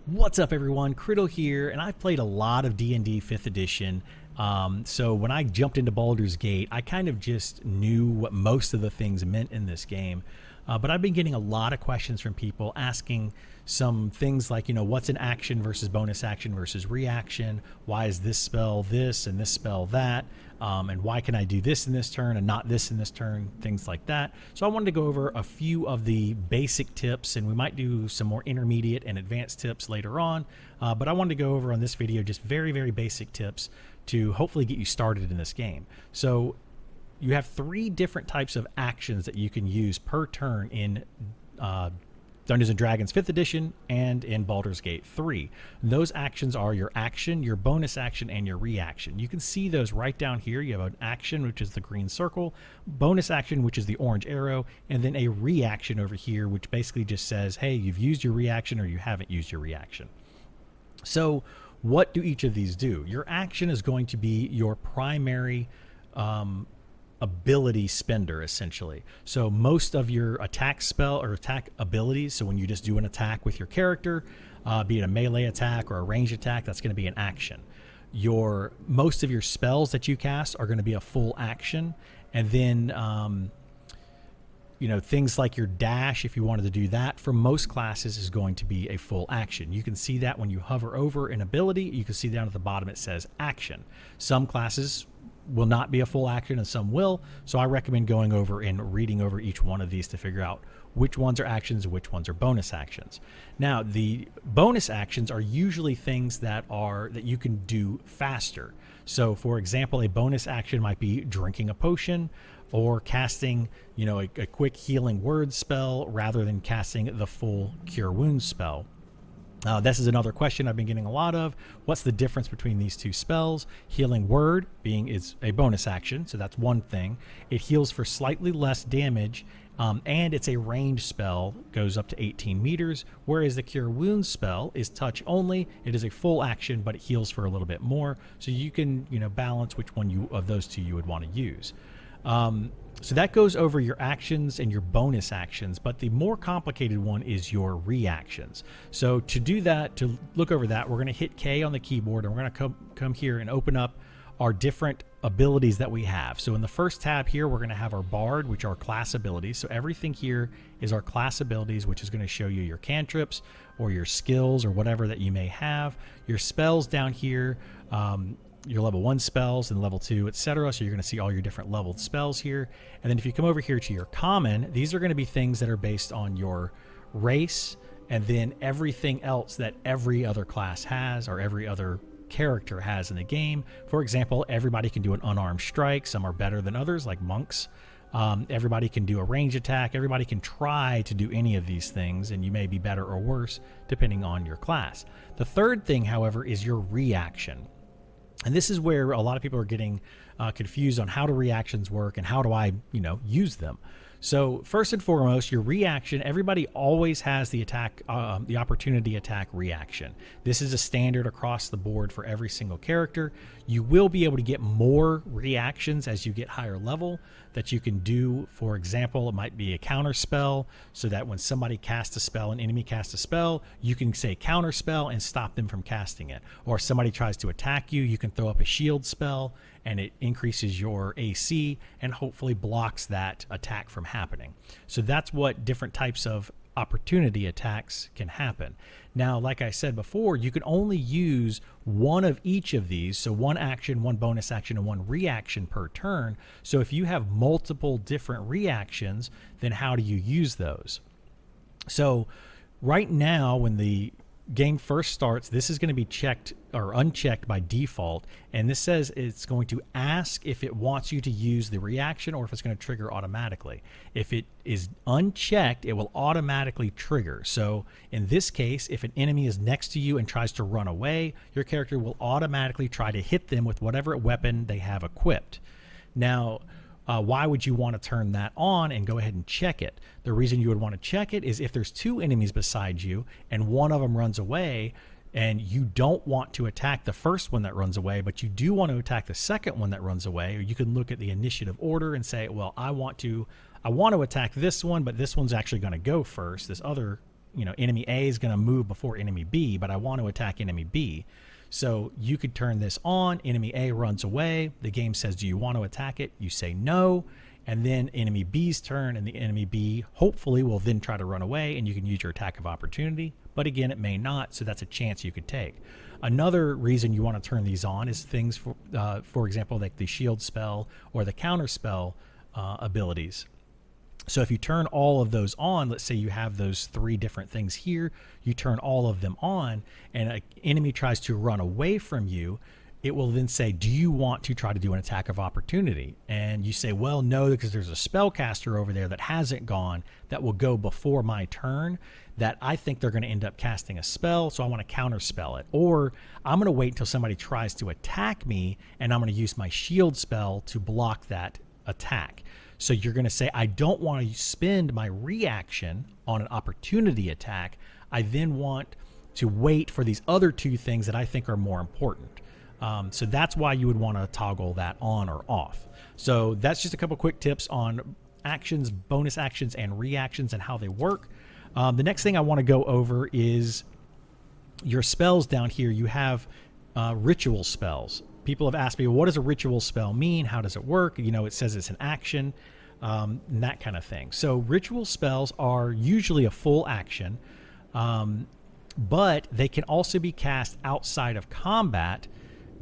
What's up, everyone? Kriddle here, and I've played a lot of D&D 5th edition. So when I jumped into Baldur's Gate, I kind of just knew what most of the things meant in this game. But I've been getting a lot of questions from people asking some things like, what's an action versus bonus action versus reaction? Why is this spell this and this spell that? And why can I do this in this turn and not this in this turn? Things like that. So I wanted to go over a few of the basic tips, and we might do some more intermediate and advanced tips later on. But I wanted to go over on this video just very, very basic tips to hopefully get you started in this game. So you have 3 different types of actions that you can use per turn in Dungeons & Dragons 5th edition and in Baldur's Gate 3. Those actions are your action, your bonus action, and your reaction. You can see those right down here. You have an action, which is the green circle, bonus action, which is the orange arrow, and then a reaction over here, which basically just says, hey, you've used your reaction or you haven't used your reaction. So what do each of these do? Your action is going to be your primary ability spender, essentially. So most of your attack spell or attack abilities, so when you just do an attack with your character, be it a melee attack or a ranged attack, that's going to be an action. Most of your spells that you cast are going to be a full action, and then things like your dash, if you wanted to do that for most classes, is going to be a full action. You can see that when you hover over an ability. You can see down at the bottom it says action. Some classes will not be a full action and some will, so I recommend going over and reading over each one of these to figure out which ones are actions and which ones are bonus actions. Now, the bonus actions are usually things that you can do faster. So for example, a bonus action might be drinking a potion or casting a quick healing word spell rather than casting the full cure wounds spell. This is another question I've been getting a lot of. What's the difference between these two spells? Healing word is a bonus action, so that's one thing. It heals for slightly less damage, and it's a ranged spell, goes up to 18 meters, whereas the cure wounds spell is touch only. It is a full action, but it heals for a little bit more, so you can balance which one of those two you would want to use. So that goes over your actions and your bonus actions, but the more complicated one is your reactions. So to do that, to look over that, we're going to hit K on the keyboard, and we're going to come here and open up our different abilities that we have. So in the first tab here, we're going to have our Bard, which are class abilities. So everything here is our class abilities, which is going to show you your cantrips or your skills or whatever that you may have. Your spells down here, your level 1 spells and level 2, etc. So you're going to see all your different leveled spells here. And then if you come over here to your common, these are going to be things that are based on your race, and then everything else that every other class has or every other character has in the game. For example, everybody can do an unarmed strike. Some are better than others, like monks. Everybody can do a range attack. Everybody can try to do any of these things, and you may be better or worse depending on your class. The third thing, however, is your reaction. And this is where a lot of people are getting confused on how do reactions work and how do I, use them. So first and foremost, your reaction, everybody always has the opportunity attack reaction. This is a standard across the board for every single character. You will be able to get more reactions as you get higher level that you can do. For example, it might be a counter spell, so that when somebody casts a spell, an enemy casts a spell, you can say counter spell and stop them from casting it. Or if somebody tries to attack you, you can throw up a shield spell and it increases your AC and hopefully blocks that attack from happening. So that's what different types of opportunity attacks can happen. Now, like I said before, you can only use one of each of these, so one action, one bonus action, and one reaction per turn. So if you have multiple different reactions, then how do you use those? So right now, when the game first starts, this is going to be checked or unchecked by default, and this says it's going to ask if it wants you to use the reaction or if it's going to trigger automatically. If it is unchecked, it will automatically trigger. So in this case, if an enemy is next to you and tries to run away, your character will automatically try to hit them with whatever weapon they have equipped. Now, why would you want to turn that on and go ahead and check it? The reason you would want to check it is if there's 2 enemies beside you and one of them runs away, and you don't want to attack the first one that runs away, but you do want to attack the second one that runs away, or you can look at the initiative order and say, well, I want to attack this one, but this one's actually going to go first, this other enemy A is going to move before enemy B, but I want to attack enemy B. So you could turn this on. Enemy A runs away. The game says, do you want to attack it? You say no. And then enemy B's turn, and the enemy B hopefully will then try to run away, and you can use your attack of opportunity. But again, it may not, so that's a chance you could take. Another reason you want to turn these on is things, for example, like the shield spell or the counter spell abilities. So if you turn all of those on, let's say you have those 3 different things here, you turn all of them on, and an enemy tries to run away from you, it will then say, do you want to try to do an attack of opportunity? And you say, well, no, because there's a spellcaster over there that hasn't gone that will go before my turn that I think they're going to end up casting a spell, so I want to counter spell it. Or I'm going to wait until somebody tries to attack me, and I'm going to use my shield spell to block that attack. So you're going to say, I don't want to spend my reaction on an opportunity attack. I then want to wait for these other 2 things that I think are more important. So that's why you would want to toggle that on or off. So that's just a couple quick tips on actions, bonus actions, and reactions and how they work. The next thing I want to go over is your spells down here. You have ritual spells. People have asked me, well, what does a ritual spell mean? How does it work? It says it's an action, and that kind of thing. So ritual spells are usually a full action, but they can also be cast outside of combat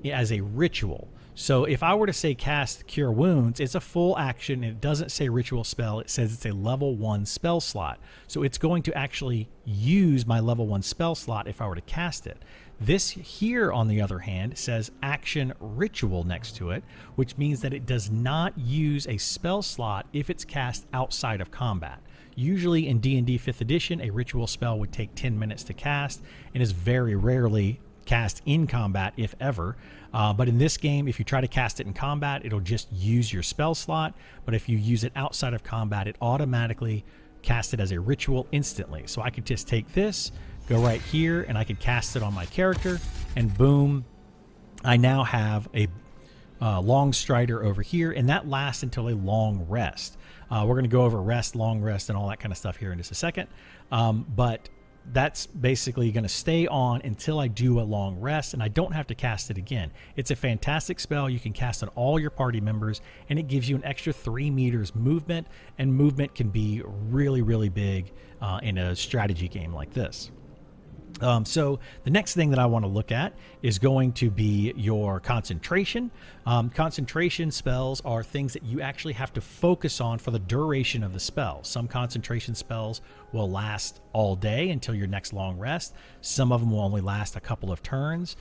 as a ritual. So if I were to say cast Cure Wounds, it's a full action. It doesn't say ritual spell. It says it's a level 1 spell slot. So it's going to actually use my level 1 spell slot if I were to cast it. This here, on the other hand, says action ritual next to it, which means that it does not use a spell slot if it's cast outside of combat. Usually in D&D 5th edition, a ritual spell would take 10 minutes to cast and is very rarely cast in combat, if ever. But in this game, if you try to cast it in combat, it'll just use your spell slot. But if you use it outside of combat, it automatically casts it as a ritual instantly. So I could just take this, go right here, and I could cast it on my character, and boom, I now have a long strider over here, and that lasts until a long rest. We're going to go over rest, long rest, and all that kind of stuff here in just a second. But that's basically going to stay on until I do a long rest, and I don't have to cast it again. It's a fantastic spell. You can cast on all your party members, and it gives you an extra 3 meters movement, and movement can be really, really big in a strategy game like this. So the next thing that I want to look at is going to be your concentration. Concentration spells are things that you actually have to focus on for the duration of the spell. Some concentration spells will last all day until your next long rest. Some of them will only last a couple of turns.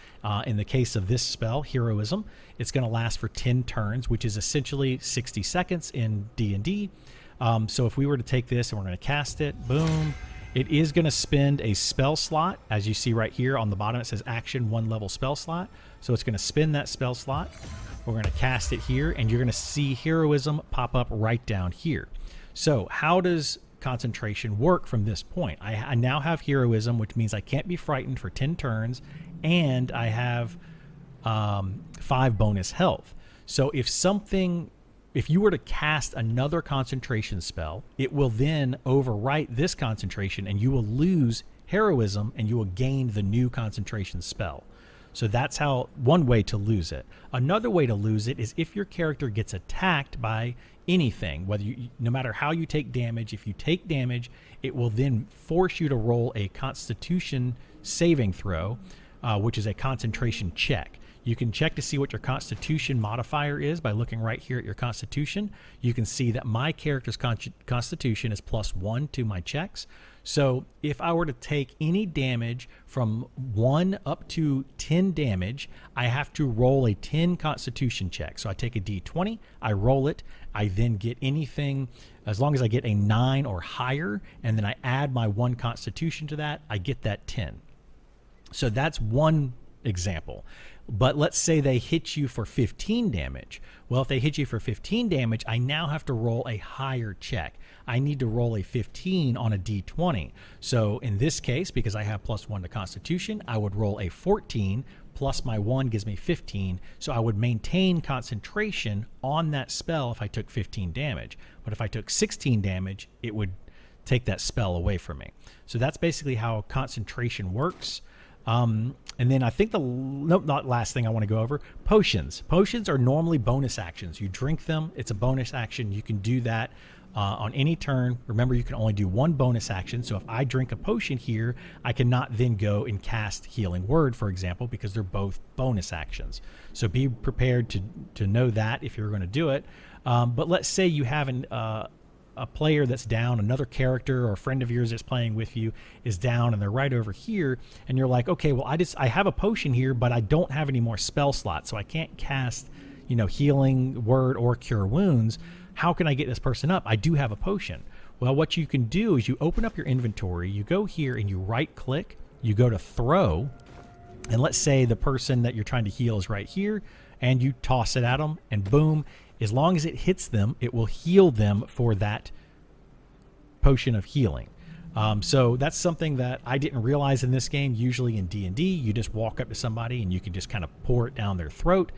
In the case of this spell, Heroism, it's going to last for 10 turns, which is essentially 60 seconds in D&D. So if we were to take this and we're going to cast it, boom, it is going to spend a spell slot. As you see right here on the bottom, it says action 1 level spell slot. So it's going to spin that spell slot. We're going to cast it here, and you're going to see Heroism pop up right down here. So how does concentration work from this point? I now have Heroism, which means I can't be frightened for 10 turns, and I have 5 bonus health. So if you were to cast another concentration spell, it will then overwrite this concentration, and you will lose Heroism, and you will gain the new concentration spell. So that's one way to lose it. Another way to lose it is if your character gets attacked by anything, no matter how you take damage. If you take damage, it will then force you to roll a Constitution saving throw, which is a concentration check. You can check to see what your Constitution modifier is by looking right here at your Constitution. You can see that my character's Constitution is +1 to my checks. So if I were to take any damage from 1 up to 10 damage, I have to roll a 10 Constitution check. So I take a D20, I roll it, I then get anything, as long as I get a 9 or higher, and then I add my 1 Constitution to that, I get that 10. So that's one example. But let's say they hit you for 15 damage. Well, if they hit you for 15 damage, I now have to roll a higher check. I need to roll a 15 on a D20. So in this case, because I have +1 to Constitution, I would roll a 14 plus my 1 gives me 15. So I would maintain concentration on that spell if I took 15 damage. But if I took 16 damage, it would take that spell away from me. So that's basically how concentration works. And then I think not last thing I want to go over, potions. Potions are normally bonus actions. You drink them, it's a bonus action. You can do that on any turn. Remember, you can only do one bonus action. So if I drink a potion here, I cannot then go and cast Healing Word, for example, because they're both bonus actions. So be prepared to know that if you're going to do it. But let's say you have a player that's down, another character or a friend of yours that's playing with you is down and they're right over here, and you're like, okay, well, I have a potion here, but I don't have any more spell slots, so I can't cast, Healing Word or Cure Wounds. How can I get this person up? I do have a potion. Well, what you can do is you open up your inventory, you go here and you right click, you go to throw, and let's say the person that you're trying to heal is right here, and you toss it at them, and boom, as long as it hits them, it will heal them for that potion of healing. So that's something that I didn't realize in this game. Usually in D&D, you just walk up to somebody and you can just kind of pour it down their throat.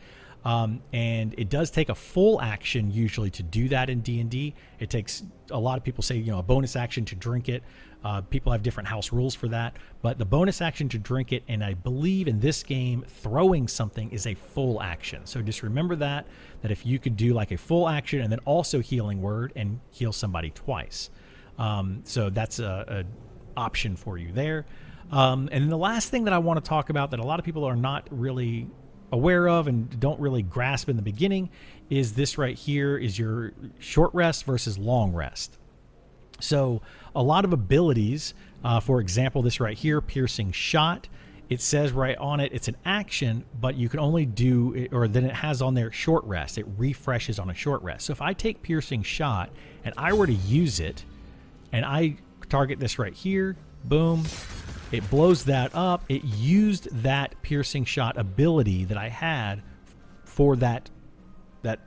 And it does take a full action usually to do that in D&D. It takes, a lot of people say, a bonus action to drink it. People have different house rules for that, but the bonus action to drink it, and I believe in this game, throwing something is a full action. So just remember that if you could do like a full action and then also Healing Word and heal somebody twice. So that's a option for you there. And then the last thing that I want to talk about that a lot of people are not really aware of and don't really grasp in the beginning is this right here is your short rest versus long rest. So a lot of abilities, for example, this right here, Piercing Shot, it says right on it, it's an action, but you can only do it, or then it has on there short rest. It refreshes on a short rest. So if I take Piercing Shot and I were to use it and I target this right here, boom, it blows that up. It used that Piercing Shot ability that I had for that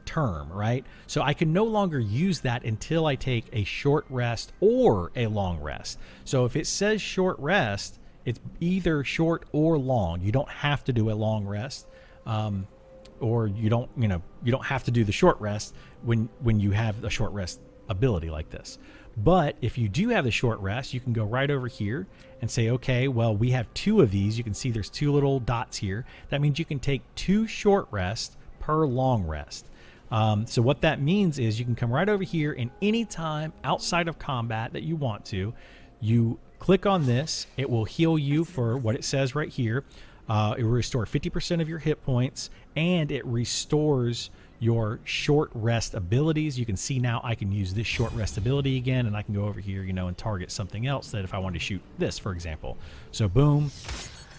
term, right? So I can no longer use that until I take a short rest or a long rest. So if it says short rest, it's either short or long. You don't have to do a long rest, or you don't have to do the short rest when you have a short rest ability like this. But if you do have the short rest, you can go right over here and say, okay, well, we have two of these. You can see there's two little dots here. That means you can take 2 short rests per long rest. So what that means is you can come right over here, and any time outside of combat that you want to, you click on this. It will heal you for what it says right here. It will restore 50% of your hit points, and it restores your short rest abilities. You can see now I can use this short rest ability again, and I can go over here, and target something else that if I wanted to shoot this, for example. So boom,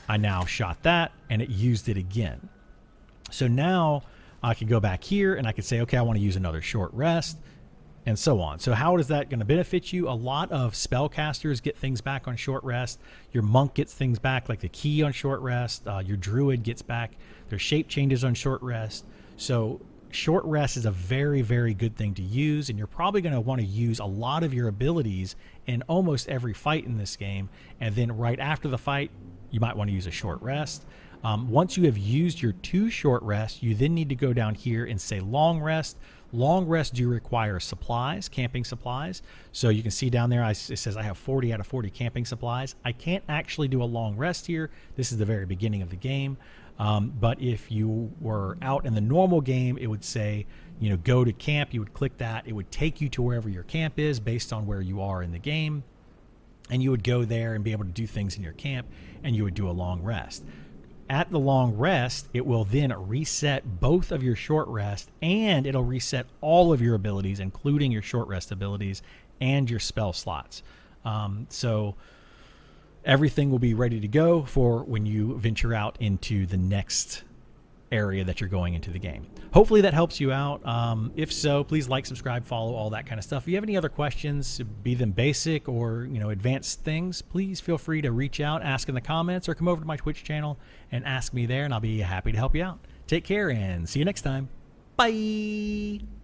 I now shot that, and it used it again. So now I can go back here and I can say, okay, I want to use another short rest, and so on. So how is that going to benefit you? A lot of spellcasters get things back on short rest. Your monk gets things back, like the key on short rest. Your druid gets back their shape changes on short rest. So short rest is a very, very good thing to use, and you're probably going to want to use a lot of your abilities in almost every fight in this game. And then right after the fight, you might want to use a short rest. Once you have used your 2 short rests, you then need to go down here and say long rest. Long rests do require supplies, camping supplies. So you can see down there, it says I have 40 out of 40 camping supplies. I can't actually do a long rest here. This is the very beginning of the game. But if you were out in the normal game, it would say, go to camp. You would click that. It would take you to wherever your camp is based on where you are in the game. And you would go there and be able to do things in your camp, and you would do a long rest. At the long rest, it will then reset both of your short rest, and it'll reset all of your abilities, including your short rest abilities and your spell slots. So everything will be ready to go for when you venture out into the next area that you're going into the game. Hopefully that helps you out. If so, please like, subscribe, follow, all that kind of stuff. If you have any other questions, be them basic or advanced things, please feel free to reach out, ask in the comments, or come over to my Twitch channel and ask me there, and I'll be happy to help you out. Take care and see you next time. Bye.